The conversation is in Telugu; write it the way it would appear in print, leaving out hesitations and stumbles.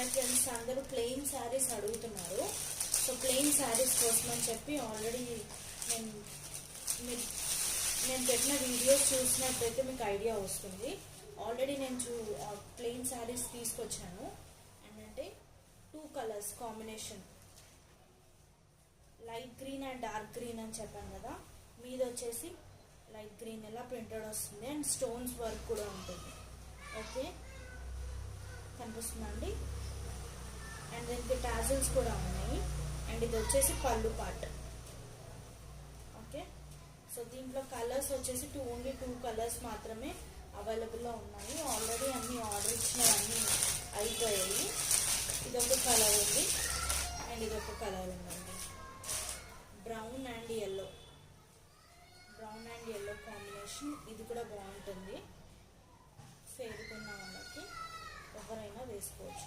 హాయ్ ఫ్రెండ్స్, అందరూ ప్లెయిన్ శారీస్ అడుగుతున్నారు. సో ప్లెయిన్ శారీస్ కోసం అని చెప్పి ఆల్రెడీ నేను పెట్టిన వీడియోస్ చూసినట్టయితే మీకు ఐడియా వస్తుంది. ఆల్రెడీ నేను ప్లెయిన్ శారీస్ తీసుకొచ్చాను. అంటే 2 colours combination, light green and dark green అని చెప్పాను కదా. మీద వచ్చేసి లైట్ గ్రీన్ ఇలా ప్రింటెడ్ వస్తుంది అండ్ స్టోన్స్ వర్క్ కూడా ఉంటుంది. ఓకే, కనిపిస్తుందండి. అండ్ దీనికి టాజిల్స్ కూడా ఉన్నాయి. అండ్ ఇది వచ్చేసి పళ్ళు పార్ట్. ఓకే, సో దీంట్లో కలర్స్ వచ్చేసి ఓన్లీ 2 కలర్స్ మాత్రమే అవైలబుల్లో ఉన్నాయి. ఆల్రెడీ అన్ని ఆర్డర్ ఇచ్చినవన్నీ అయిపోయాయి. ఇదొక కలర్ ఉంది అండ్ ఇదొక కలర్ ఉందండి, బ్రౌన్ అండ్ ఎల్లో కాంబినేషన్. ఇది కూడా బాగుంటుంది, ఫేరుకున్న వాళ్ళకి ఎవరైనా వేసుకోవచ్చు.